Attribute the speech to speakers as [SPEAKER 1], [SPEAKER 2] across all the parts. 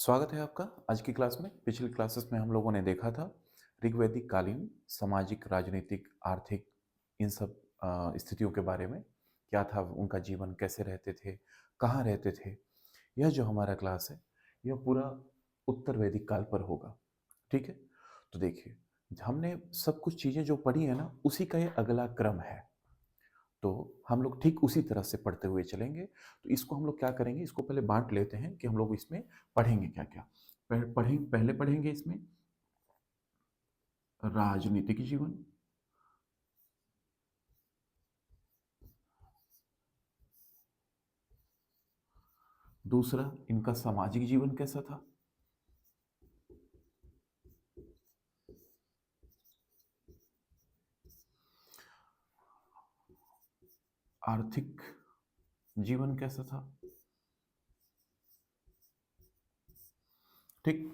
[SPEAKER 1] स्वागत है आपका आज की क्लास में। पिछली क्लासेस में हम लोगों ने देखा था ऋग्वैदिक कालीन सामाजिक, राजनीतिक, आर्थिक इन सब स्थितियों के बारे में। क्या था उनका जीवन, कैसे रहते थे, कहाँ रहते थे। यह जो हमारा क्लास है यह पूरा उत्तर वैदिक काल पर होगा। ठीक है, तो देखिए हमने सब कुछ चीज़ें जो पढ़ी है ना उसी का ये अगला क्रम है। तो हम लोग ठीक उसी तरह से पढ़ते हुए चलेंगे। तो इसको हम लोग क्या करेंगे, इसको पहले बांट लेते हैं कि हम लोग इसमें पढ़ेंगे क्या क्या। पहले पढ़ेंगे इसमें राजनीतिक जीवन। दूसरा, इनका सामाजिक जीवन कैसा था। आर्थिक जीवन कैसा था। ठीक,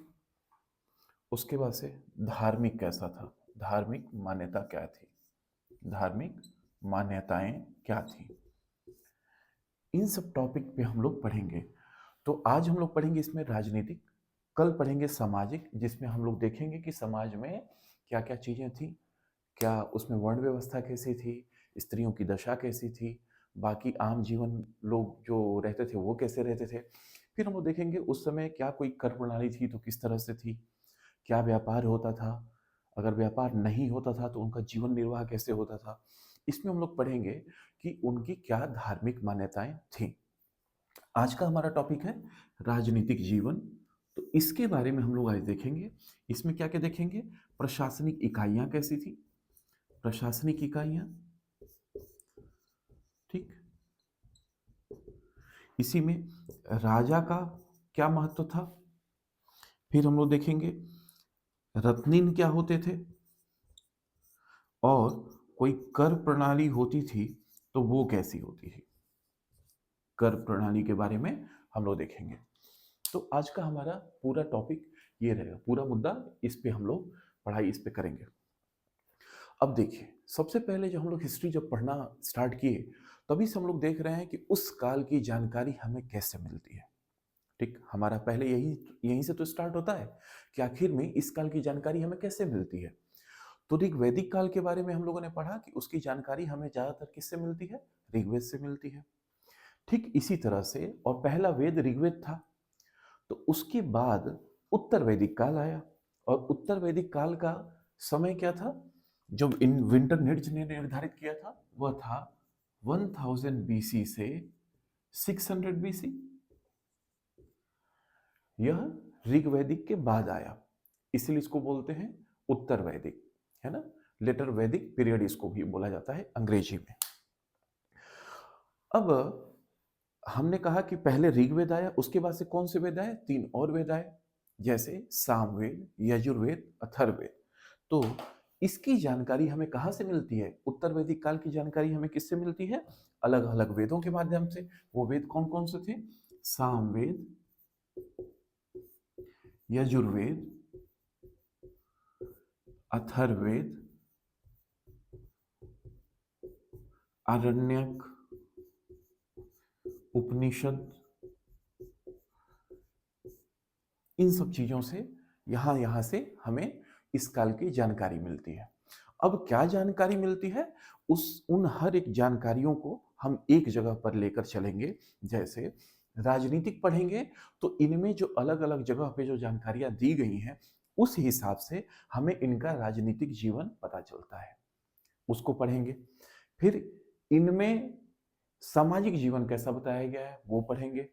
[SPEAKER 1] उसके बाद से धार्मिक कैसा था, धार्मिक मान्यता क्या थी, धार्मिक मान्यताएं क्या थी। इन सब टॉपिक पे हम लोग पढ़ेंगे। तो आज हम लोग पढ़ेंगे इसमें राजनीतिक, कल पढ़ेंगे सामाजिक, जिसमें हम लोग देखेंगे कि समाज में क्या क्या चीज़ें थी, क्या उसमें वर्ण व्यवस्था कैसी थी, स्त्रियों की दशा कैसी थी, बाकी आम जीवन लोग जो रहते थे वो कैसे रहते थे। फिर हम लोग देखेंगे उस समय क्या कोई कर प्रणाली थी तो किस तरह से थी, क्या व्यापार होता था, अगर व्यापार नहीं होता था तो उनका जीवन निर्वाह कैसे होता था। इसमें हम लोग पढ़ेंगे कि उनकी क्या धार्मिक मान्यताएं थीं। आज का हमारा टॉपिक है राजनीतिक जीवन। तो इसके बारे में हम लोग आज देखेंगे। इसमें क्या क्या देखेंगे, प्रशासनिक इकाइयां कैसी थी, प्रशासनिक इकाइयां। ठीक, इसी में राजा का क्या महत्व था। फिर हम लोग देखेंगे रत्नीन क्या होते थे, और कोई कर प्रणाली होती थी तो वो कैसी होती थी। कर प्रणाली के बारे में हम लोग देखेंगे। तो आज का हमारा पूरा टॉपिक ये रहेगा, पूरा मुद्दा इस पे हम लोग पढ़ाई इस पे करेंगे। अब देखिए, सबसे पहले जब हम लोग हिस्ट्री जब पढ़ना स्टार्ट किए तभी से हम लोग देख रहे हैं कि उस काल की जानकारी हमें कैसे मिलती है। ठीक, हमारा पहले यही यहीं से तो स्टार्ट होता है कि आखिर में इस काल की जानकारी हमें कैसे मिलती है। तो ऋग्वैदिक काल के बारे में हम लोगों ने पढ़ा कि उसकी जानकारी हमें ज्यादातर किससे मिलती है, ऋग्वेद से मिलती है। ठीक इसी तरह से, और पहला वेद ऋग्वेद था। तो उसके बाद उत्तर वैदिक काल आया, और उत्तर वैदिक काल का समय क्या था, जो इन विंटर निड्स ने निर्धारित किया था वह था 1000 बीसी से 600 बीसी। यह ऋग्वैदिक के बाद आया, इसलिए इसको बोलते हैं उत्तर वैदिक, है ना। लेटर वैदिक पीरियड इसको भी बोला जाता है अंग्रेजी में। अब हमने कहा कि पहले ऋग्वेद आया, उसके बाद से कौन से वेद आए, तीन और वेद आए, जैसे सामवेद, यजुर्वेद, अथर्ववेद। तो इसकी जानकारी हमें कहाँ से मिलती है, उत्तर वैदिक काल की जानकारी हमें किससे मिलती है, अलग अलग वेदों के माध्यम से। वो वेद कौन कौन से थे, सामवेद, यजुर्वेद, अथर्ववेद, आरण्यक, उपनिषद। इन सब चीजों से यहां यहां से हमें इस काल की जानकारी मिलती है। अब क्या जानकारी मिलती है, उस उन हर एक जानकारियों को हम एक जगह पर लेकर चलेंगे। जैसे राजनीतिक पढ़ेंगे तो इनमें जो अलग अलग जगह पे जो जानकारियां दी गई हैं उस हिसाब से हमें इनका राजनीतिक जीवन पता चलता है, उसको पढ़ेंगे। फिर इनमें सामाजिक जीवन कैसा बताया गया है वो पढ़ेंगे,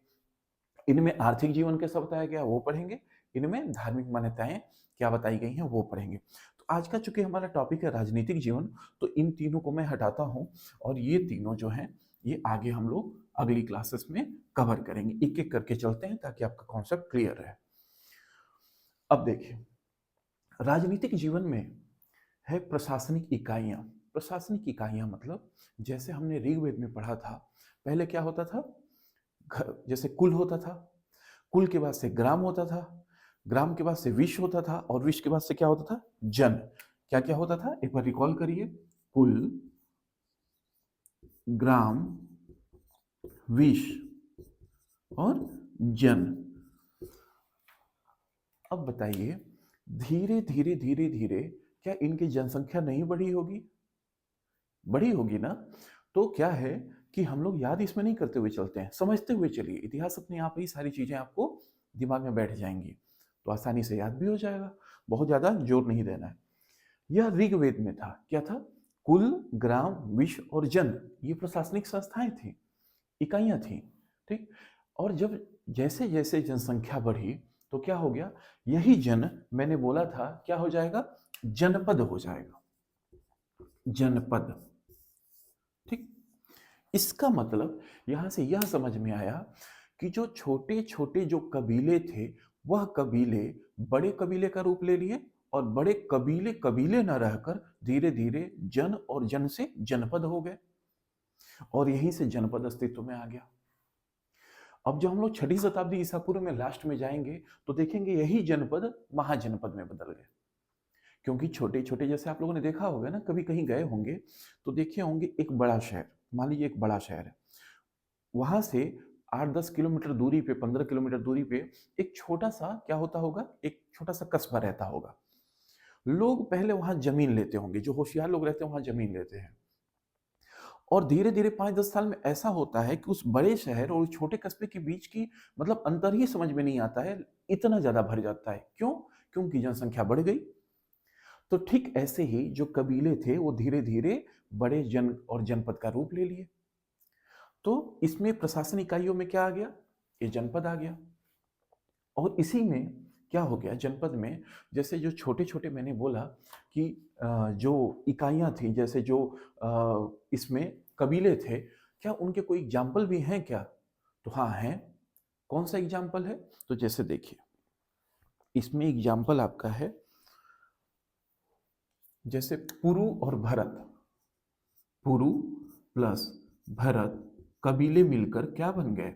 [SPEAKER 1] इनमें आर्थिक जीवन कैसा बताया गया वो पढ़ेंगे, इनमें धार्मिक मान्यताएं क्या बताई गई हैं वो पढ़ेंगे। तो आज का चूंकि हमारा टॉपिक है राजनीतिक जीवन, तो इन तीनों को मैं हटाता हूं, और ये तीनों जो हैं ये आगे हम लोग अगली क्लासेस में कवर करेंगे। एक एक करके चलते हैं ताकि आपका कॉन्सेप्ट क्लियर रहे। अब देखिए, राजनीतिक जीवन में है प्रशासनिक इकाइयां। प्रशासनिक इकाइयां मतलब, जैसे हमने ऋग्वेद में पढ़ा था, पहले क्या होता था, जैसे कुल होता था, कुल के बाद से ग्राम होता था, ग्राम के बाद से विश्व होता था, और विश्व के बाद से क्या होता था, जन। क्या क्या होता था, एक बार रिकॉल करिए, कुल, ग्राम, विश्व और जन। अब बताइए, धीरे धीरे धीरे धीरे क्या इनकी जनसंख्या नहीं बढ़ी होगी? बढ़ी होगी ना। तो क्या है कि हम लोग याद इसमें नहीं करते हुए चलते हैं, समझते हुए चलिए। इतिहास अपने आप ही सारी चीजें आपको दिमाग में बैठ जाएंगी, तो आसानी से याद भी हो जाएगा। बहुत ज्यादा जोर नहीं देना है। यह ऋग्वेद में था। क्या था? कुल, ग्राम, विश्व और जन, ये प्रशासनिक संस्थाएं थी, इकाइयां थी। ठीक। और जब जैसे जैसे जनसंख्या बढ़ी तो क्या हो गया? यही जन, मैंने बोला था, क्या हो जाएगा? जनपद हो जाएगा। जनपद। ठीक। इसका मतलब यहां से यह समझ में आया कि जो छोटे छोटे जो कबीले थे, वह कबीले बड़े कबीले का रूप ले लिए, और बड़े कबीले कबीले न रहकर धीरे धीरे जन, और जन से जनपद हो गए, और यहीं से जनपद अस्तित्व में आ गया। अब जब हम लोग 6ठी शताब्दी ईसा पूर्व में लास्ट में जाएंगे तो देखेंगे यही जनपद महाजनपद में बदल गए। क्योंकि छोटे छोटे, जैसे आप लोगों ने देखा होगा ना, कभी कहीं गए होंगे तो देखे होंगे, एक बड़ा शहर, मान लीजिए एक बड़ा शहर है, वहां से 8-10 किलोमीटर दूरी पे, 15 किलोमीटर दूरी पे एक छोटा सा क्या होता होगा, एक छोटा सा कस्बा रहता होगा। लोग पहले वहां जमीन लेते होंगे, जो होशियार लोग रहते हैं वहां जमीन लेते हैं, और धीरे धीरे 5-10 साल में ऐसा होता है कि उस बड़े शहर और छोटे कस्बे के बीच की मतलब अंतर ही समझ में नहीं आता है, इतना ज्यादा भर जाता है। क्यों? क्योंकि जनसंख्या बढ़ गई। तो ठीक ऐसे ही जो कबीले थे वो धीरे धीरे बड़े जन और जनपद का रूप ले लिए। तो इसमें प्रशासन इकाइयों में क्या आ गया? ये जनपद आ गया। और इसी में क्या हो गया, जनपद में जैसे जो छोटे छोटे, मैंने बोला कि जो इकाइयां थी, जैसे जो इसमें कबीले थे, क्या उनके कोई एग्जाम्पल भी हैं क्या? तो हाँ हैं। कौन सा एग्जाम्पल है? तो जैसे देखिए, इसमें एग्जाम्पल आपका है, जैसे पुरु और भरत। पुरु प्लस भरत, कबीले मिलकर क्या बन गए?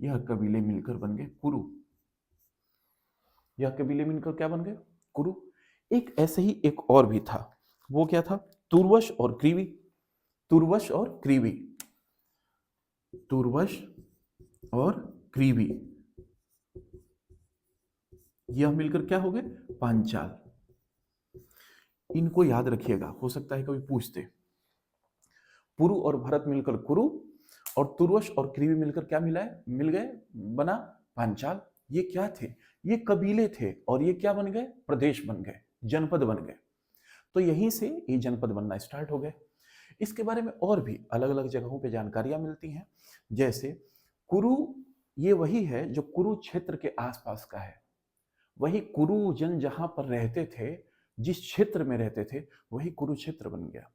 [SPEAKER 1] यह कबीले मिलकर बन गए कुरु। यह कबीले मिलकर क्या बन गए? कुरु। एक ऐसे ही एक और भी था, वो क्या था? तुर्वश और क्रीवी। तुर्वश और क्रीवी। तुर्वश और क्रीवी, यह मिलकर क्या हो गए? पांचाल। इनको याद रखिएगा, हो सकता है कभी पूछते। पुरु और भरत मिलकर कुरु, और तुर्वश और क्रीवी मिलकर क्या मिला है? मिल गए, बना पांचाल। ये क्या थे? ये कबीले थे, और ये क्या बन गए? प्रदेश बन गए, जनपद बन गए। तो यहीं से ये जनपद बनना स्टार्ट हो गए। इसके बारे में और भी अलग अलग जगहों पे जानकारियां मिलती हैं। जैसे कुरु, ये वही है जो कुरुक्षेत्र के आसपास का है। वही कुरु जन जहां पर रहते थे, जिस क्षेत्र में रहते थे, वही कुरुक्षेत्र बन गया।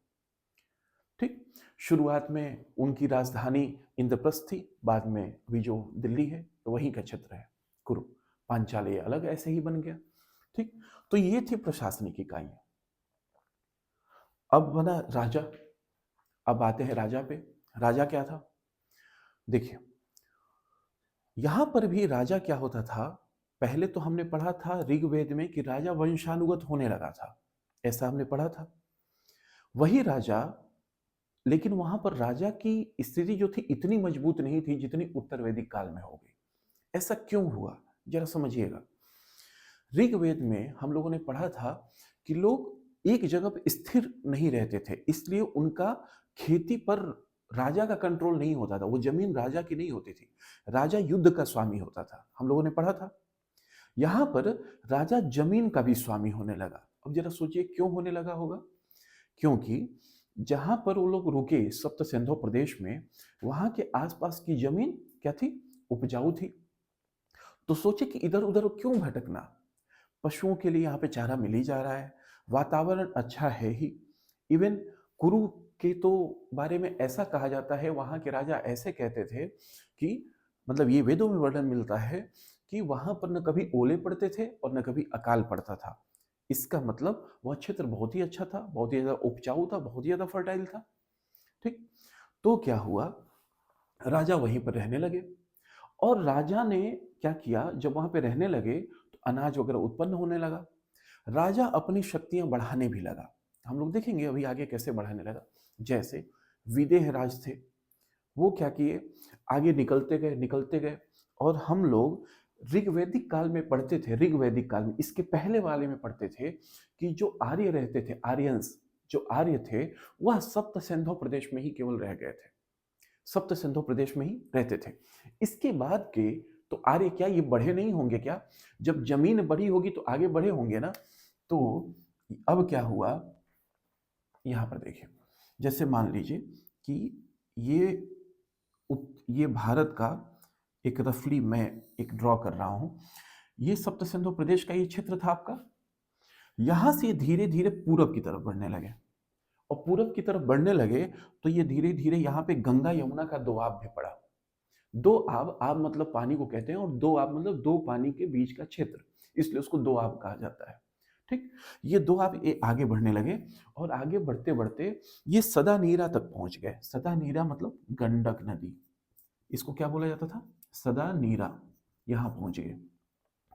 [SPEAKER 1] ठीक। शुरुआत में उनकी राजधानी इंद्रप्रस्थ थी, बाद में अभी जो दिल्ली है तो वहीं का क्षेत्र है कुरु। पांचाल ये अलग ऐसे ही बन गया। ठीक। तो ये थी प्रशासनिक इकाइयां। अब बना राजा। अब आते हैं राजा पे। राजा क्या था? देखिए, यहां पर भी राजा क्या होता था? पहले तो हमने पढ़ा था ऋग्वेद में कि राजा वंशानुगत होने लगा था, ऐसा हमने पढ़ा था। वही राजा, लेकिन वहां पर राजा की स्थिति जो थी इतनी मजबूत नहीं थी जितनी उत्तर वैदिक काल में हो गई। ऐसा क्यों हुआ, जरा समझिएगा। ऋग्वेद में हम लोगों ने पढ़ा था कि लोग एक जगह पर स्थिर नहीं रहते थे, इसलिए उनका खेती पर राजा का कंट्रोल नहीं होता था। वो जमीन राजा की नहीं होती थी, राजा युद्ध का स्वामी होता था, हम लोगों ने पढ़ा था। यहां पर राजा जमीन का भी स्वामी होने लगा। अब जरा सोचिए क्यों होने लगा होगा। क्योंकि जहां पर वो लोग रुके सप्त सिंधु प्रदेश में, वहां के आसपास की जमीन क्या थी? उपजाऊ थी। तो सोचे कि इधर उधर क्यों भटकना, पशुओं के लिए यहाँ पे चारा मिल ही जा रहा है, वातावरण अच्छा है ही। इवन कुरु के तो बारे में ऐसा कहा जाता है, वहां के राजा ऐसे कहते थे कि मतलब ये वेदों में वर्णन मिलता है कि वहां पर न कभी ओले पड़ते थे और न कभी अकाल पड़ता था। इसका मतलब वह क्षेत्र बहुत ही अच्छा था, बहुत ही ज्यादा उपजाऊ था, बहुत ही ज्यादा फर्टाइल था। ठीक। तो क्या हुआ, राजा वहीं पर रहने लगे, और राजा ने क्या किया, जब वहां पे रहने लगे तो अनाज वगैरह उत्पन्न होने लगा। राजा अपनी शक्तियां बढ़ाने भी लगा। हम लोग देखेंगे अभी आगे कैसे बढ़ाने लगा। जैसे विदेह राज थे, वो क्या किए, आगे निकलते गए निकलते गए, और हम लोग ऋग्वैदिक काल में पढ़ते थे, ऋग्वैदिक काल में, इसके पहले वाले में पढ़ते थे कि जो आर्य रहते थे, आर्यंस, जो आर्य थे, वह सप्त सिंधु प्रदेश में ही केवल रह गए थे, सप्त सिंधु प्रदेश में ही रहते थे। इसके बाद के तो आर्य क्या ये बढ़े नहीं होंगे क्या? जब जमीन बढ़ी होगी तो आगे बढ़े होंगे ना। तो अब क्या हुआ, यहां पर देखिए, जैसे मान लीजिए कि ये ये भारत का एक रफली मैं एक ड्रॉ कर रहा हूं, ये सप्त सिंधु प्रदेश का ये क्षेत्र था आपका। यहां से धीरे धीरे पूरब की तरफ बढ़ने लगे, और पूरब की तरफ बढ़ने लगे तो ये धीरे धीरे यहाँ पे गंगा यमुना का दोआब भी पड़ा। दो आब, आब मतलब पानी को कहते हैं, और दो आब मतलब दो पानी के बीच का क्षेत्र, इसलिए उसको दो आब कहा जाता है। ठीक, ये दो आब ये आगे बढ़ने लगे, और आगे बढ़ते बढ़ते ये सदा नीरा तक पहुंच गए। सदा नीरा मतलब गंडक नदी, इसको क्या बोला जाता था? सदा नीरा। यहां पहुंच गए।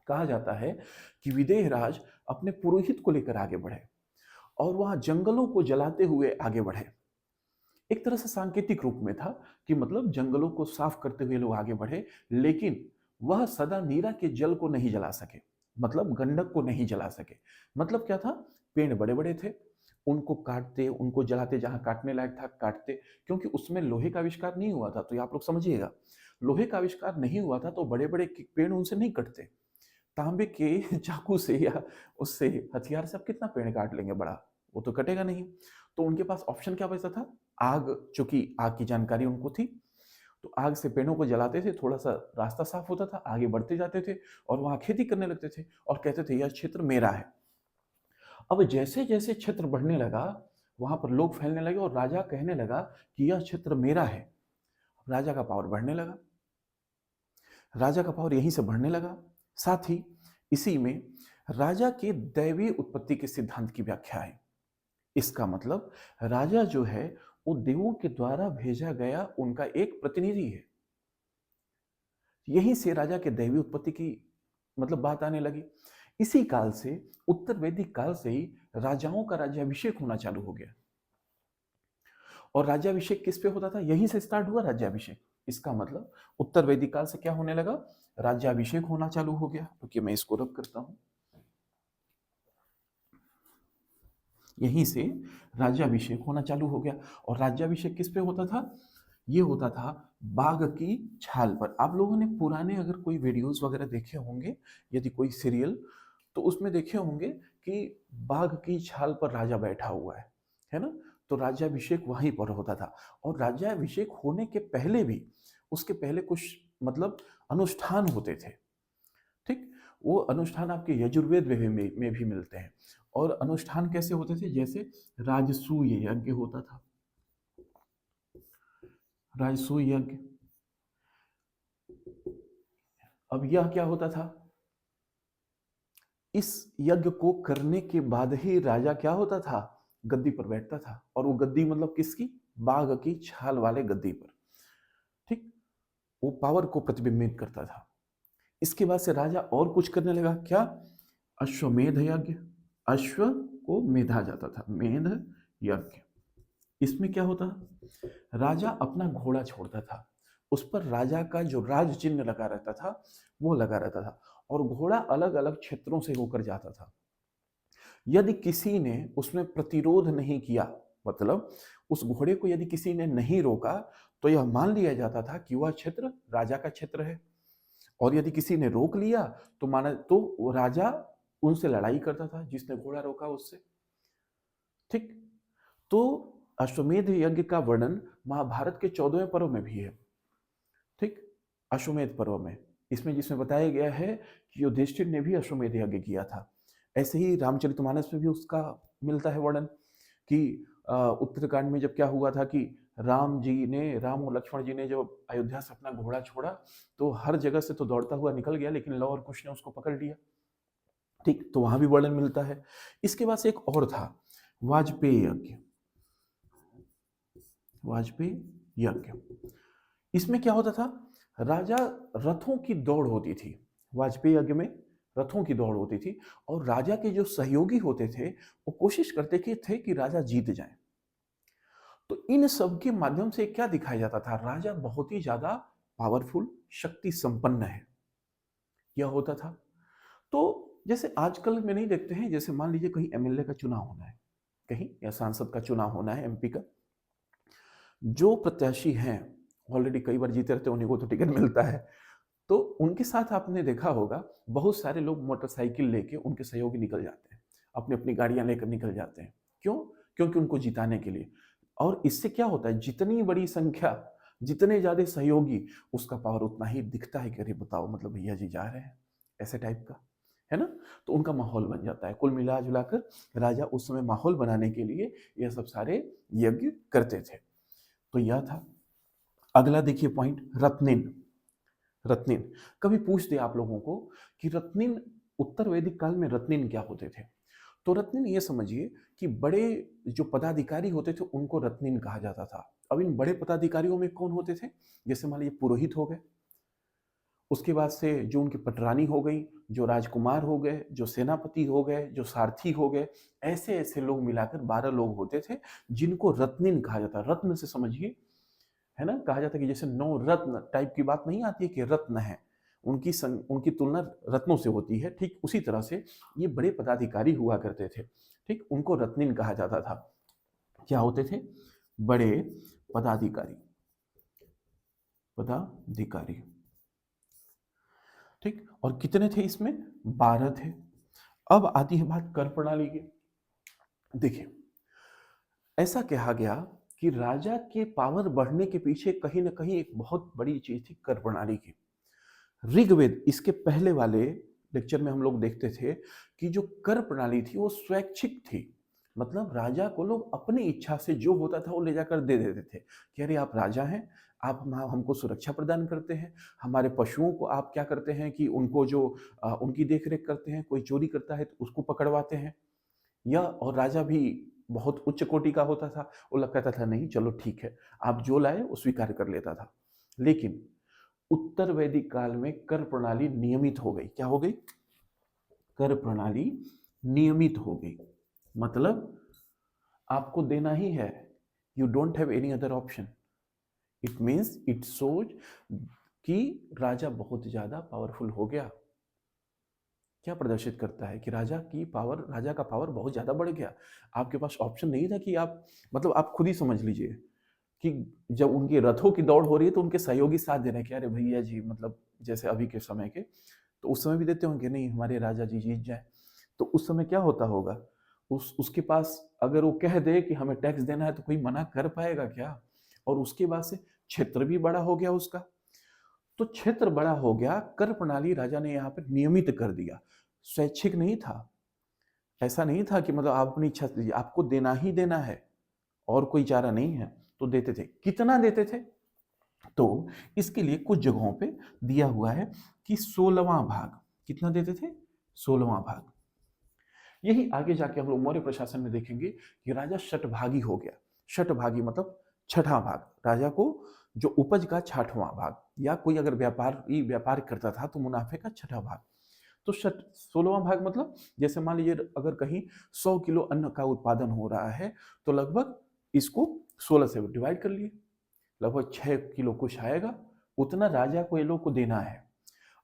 [SPEAKER 1] कहा जाता है कि विदेह राज अपने पुरोहित को लेकर आगे बढ़े और वहां जंगलों को जलाते हुए आगे बढ़े। एक तरह से सांकेतिक रूप में था कि मतलब जंगलों को साफ करते हुए लोग आगे बढ़े, लेकिन वह सदा नीरा के जल को नहीं जला सके, मतलब गंडक को नहीं जला सके। मतलब क्या था? पेड़ बड़े बड़े थे, उनको काटते, उनको जलाते, जहां काटने लायक था काटते, क्योंकि उसमें लोहे का आविष्कार नहीं हुआ था। तो ये आप लोग समझिएगा, लोहे का आविष्कार नहीं हुआ था तो बड़े बड़े पेड़ उनसे नहीं कटते। तांबे के चाकू से या उससे हथियार से आप कितना पेड़ काट लेंगे बड़ा, वो तो कटेगा नहीं। तो उनके पास ऑप्शन क्या बचता था? आग, चूंकि आग की जानकारी उनको थी, तो आग से पेड़ों को जलाते थे, थोड़ा सा रास्ता साफ होता था, आगे बढ़ते जाते थे और वहां खेती करने लगते थे और कहते थे यह क्षेत्र मेरा है। अब जैसे जैसे क्षेत्र बढ़ने लगा, वहां पर लोग फैलने लगे और राजा कहने लगा कि यह क्षेत्र मेरा है। राजा का पावर बढ़ने लगा, राजा का पावर यहीं से बढ़ने लगा। साथ ही इसी में राजा के दैवीय उत्पत्ति के सिद्धांत की व्याख्या है। इसका मतलब राजा जो है वो देवों के द्वारा भेजा गया उनका एक प्रतिनिधि है। यहीं से राजा के दैवीय उत्पत्ति की मतलब बात आने लगी। इसी काल से, उत्तर वैदिक काल से ही राजाओं का राज्याभिषेक होना चालू हो गया। और राज्याभिषेक किस पे होता था? यहीं से स्टार्ट हुआ राज्याभिषेक। इसका मतलब उत्तर वैदिक काल से क्या होने लगा? राज्याभिषेक होना चालू हो गया। तो मैं इसको रब करता हूं, यहीं से राज्याभिषेक होना चालू हो गया। और राज्याभिषेक किस पे होता था? ये होता था बाघ की छाल पर। आप लोगों ने पुराने अगर कोई वीडियोस वगैरह देखे होंगे, यदि कोई सीरियल, तो उसमें देखे होंगे कि बाघ की छाल पर राजा बैठा हुआ है ना? तो राज्याभिषेक वहीं पर होता था। और राज्याभिषेक होने के पहले भी, उसके पहले कुछ मतलब अनुष्ठान होते थे। ठीक, वो अनुष्ठान आपके यजुर्वेद में भी मिलते हैं। और अनुष्ठान कैसे होते थे? जैसे राजसूय यज्ञ होता था, राजसूय यज्ञ। अब यह क्या होता था? इस यज्ञ को करने के बाद ही राजा क्या होता था? गद्दी पर बैठता था। और वो गद्दी मतलब किसकी? बाघ की छाल वाले गद्दी पर। ठीक, वो पावर को प्रतिबिंबित करता था। इसके बाद से राजा और कुछ करने लगा। क्या? अश्वमेध यज्ञ। अश्व को मेधा जाता था, मेध यज्ञ। इसमें क्या होता? राजा अपना घोड़ा छोड़ता था, उस पर राजा का जो राज चिन्ह लगा रहता था वो लगा रहता था, और घोड़ा अलग अलग क्षेत्रों से होकर जाता था। यदि किसी ने उसमें प्रतिरोध नहीं किया, मतलब उस घोड़े को यदि किसी ने नहीं रोका, तो यह मान लिया जाता था कि वह क्षेत्र राजा का क्षेत्र है। और यदि किसी ने रोक लिया तो माना तो राजा उनसे लड़ाई करता था, जिसने घोड़ा रोका उससे। ठीक, तो अश्वमेध यज्ञ का वर्णन महाभारत के 14वें पर्व में भी है। ठीक, अश्वमेध पर्व में, इसमें जिसमें बताया गया है कि युधिष्ठिर ने भी अश्वमेध यज्ञ किया था। ऐसे ही रामचरितमानस में भी उसका मिलता है वर्णन कि उत्तरकांड में जब क्या हुआ था कि राम और लक्ष्मण जी ने जब अयोध्या से अपना घोड़ा छोड़ा, तो हर जगह से तो दौड़ता हुआ निकल गया, लेकिन लव और कुश ने उसको पकड़ लिया। ठीक, तो वहां भी वर्णन मिलता है। इसके बाद से एक और था, वाजपेयी यज्ञ। वाजपेयी यज्ञ, इसमें क्या होता था? राजा, रथों की दौड़ होती थी। वाजपेयी यज्ञ में रथों की दौड़ होती थी, और राजा के जो सहयोगी होते थे वो कोशिश करते थे कि राजा जीत जाए। तो इन सब के माध्यम से क्या दिखाया जाता था? राजा बहुत ही ज्यादा पावरफुल, शक्ति संपन्न है। यह होता था। तो जैसे आजकल में नहीं देखते हैं, जैसे मान लीजिए कहीं एमएलए का चुनाव होना है, कहीं या सांसद का चुनाव होना है, एमपी का, जो प्रत्याशी हैं ऑलरेडी कई बार जीते रहते हैं, उन्हीं को तो टिकट मिलता है। तो उनके साथ आपने देखा होगा बहुत सारे लोग मोटरसाइकिल लेके उनके सहयोगी निकल जाते हैं, अपनी अपनी गाड़ियां लेकर निकल जाते हैं। क्यों? क्योंकि उनको जिताने के लिए। और इससे क्या होता है, जितनी बड़ी संख्या, जितने ज्यादा सहयोगी, उसका पावर उतना ही दिखता है कि अरे बताओ, मतलब भैया जी जा रहे हैं, ऐसे टाइप का, है ना। तो उनका माहौल बन जाता है। कुल मिला जुलाकर राजा उस समय माहौल बनाने के लिए यह सब सारे यज्ञ करते थे। तो यह था। अगला देखिए पॉइंट, रत्निन। रत्निन, कभी पूछ दिया आप लोगों को कि रत्निन, उत्तर वैदिक काल में रत्निन क्या होते थे। तो रत्निन ये समझिए कि बड़े जो पदाधिकारी होते थे उनको रत्निन कहा जाता था। अब इन बड़े पदाधिकारियों में कौन होते थे, जैसे मान लीजिए पुरोहित हो गए, उसके बाद से जो उनकी पटरानी हो गई, जो राजकुमार हो गए, जो सेनापति हो गए, जो सारथी हो गए, ऐसे ऐसे लोग मिलाकर 12 लोग होते थे जिनको रत्निन कहा जाता। रत्न से समझिए, है ना, कहा जाता है कि जैसे 9 रत्न टाइप की बात नहीं आती है कि रत्न है, उनकी तुलना रत्नों से होती है। ठीक उसी तरह से ये बड़े पदाधिकारी हुआ करते थे, ठीक, उनको रत्निन कहा जाता था। क्या होते थे? बड़े पदाधिकारी, पदाधिकारी, ठीक। और कितने थे इसमें? 12 थे। अब आती है बात कर प्रणाली की। देखिए, ऐसा कहा गया कि राजा के पावर बढ़ने के पीछे कहीं ना कहीं एक बहुत बड़ी चीज थी, कर प्रणाली की। ऋग्वेद, इसके पहले वाले लेक्चर में हम लोग देखते थे कि जो कर प्रणाली थी वो स्वैच्छिक थी। मतलब राजा को लोग अपनी इच्छा से जो होता था वो ले जाकर दे देते थे कि अरे आप राजा हैं, आप हमको सुरक्षा प्रदान करते हैं, हमारे पशुओं को आप क्या करते हैं कि उनको जो उनकी देख रेख करते हैं, कोई चोरी करता है तो उसको पकड़वाते हैं। या और राजा भी बहुत उच्च कोटि का होता था, वो लग कहता था नहीं चलो ठीक है, आप जो लाए वो स्वीकार कर लेता था। लेकिन उत्तर वैदिक काल में कर प्रणाली नियमित हो गई। क्या हो गई? कर प्रणाली नियमित हो गई। मतलब आपको देना ही है, you don't have any other option. It means it shows कि राजा बहुत ज्यादा पावरफुल हो गया। क्या प्रदर्शित करता है कि राजा का पावर बहुत ज्यादा बढ़ गया। आपके पास ऑप्शन नहीं था कि आप, मतलब आप खुद ही समझ लीजिए कि जब उनके रथों की दौड़ हो रही है तो उनके सहयोगी साथ दे रहे हैं कि अरे भैया जी, मतलब जैसे अभी के समय के, तो उस समय भी देते होंगे नहीं हमारे राजा जी जीत जाए। तो उस समय क्या होता होगा, उसके पास अगर वो कह दे कि हमें टैक्स देना है तो कोई मना कर पाएगा क्या? और उसके बाद से क्षेत्र भी बड़ा हो गया उसका। तो क्षेत्र बड़ा हो गया, कर प्रणाली राजा ने यहाँ पर नियमित कर दिया। स्वैच्छिक नहीं था, ऐसा नहीं था कि मतलब आप अपनी इच्छा से, आपको देना ही देना है और कोई चारा नहीं है। तो देते थे। कितना देते थे? तो इसके लिए कुछ जगहों पे दिया हुआ है कि 16वां भाग। कितना देते थे? 16वां भाग। यही आगे जाके हम लोग मौर्य प्रशासन में देखेंगे कि राजा शतभागी हो गया। शतभागी मतलब छठा भाग, राजा को जो उपज का 6वां भाग, या कोई अगर व्यापार करता था तो मुनाफे का 6ठा भाग। तो 16वां भाग मतलब जैसे मान लीजिए अगर कहीं 100 किलो अन्न का उत्पादन हो रहा है तो लगभग इसको 16 से डिवाइड कर लिए, लगभग 6 किलो कुछ आएगा। उतना राजा को ये लोग को देना है।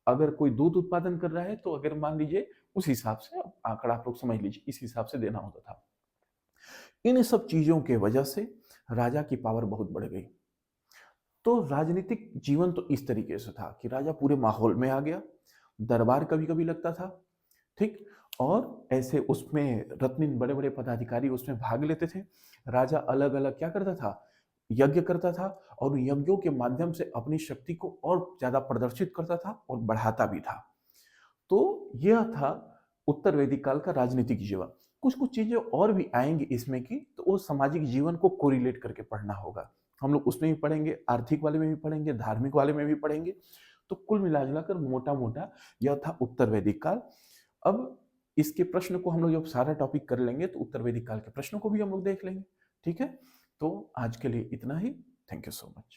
[SPEAKER 1] अगर कोई दूध उत्पादन कर रहा है तो अगर मान लीजिए उस हिसाब से, आंकड़ा आप लोग समझ लीजिए, इस हिसाब से देना होता था। इन सब चीजों के वजह से राजा की पावर बहुत बढ़ गई। तो राजनीतिक जीवन तो इस तरीके से था कि राजा पूरे माहौल में आ गया, दरबार कभी कभी लगता था, ठीक। और ऐसे उसमें रत्निन, बड़े बड़े पदाधिकारी उसमें भाग लेते थे। राजा अलग अलग क्या करता था, यज्ञ करता था, और यज्ञों के माध्यम से अपनी शक्ति को और ज्यादा प्रदर्शित करता था और बढ़ाता भी था। तो यह था उत्तर वैदिक काल का राजनीतिक जीवन। कुछ कुछ चीजें और भी आएंगी इसमें की, तो वो सामाजिक जीवन को कोरिलेट करके पढ़ना होगा। हम लोग उसमें भी पढ़ेंगे, आर्थिक वाले में भी पढ़ेंगे, धार्मिक वाले में भी पढ़ेंगे। तो कुल मिलाजुला कर मोटा मोटा यह था उत्तर वैदिक काल। अब इसके प्रश्न को हम लोग जब सारा टॉपिक कर लेंगे तो उत्तर वैदिक काल के प्रश्नों को भी हम लोग देख लेंगे। ठीक है, तो आज के लिए इतना ही। Thank you so much.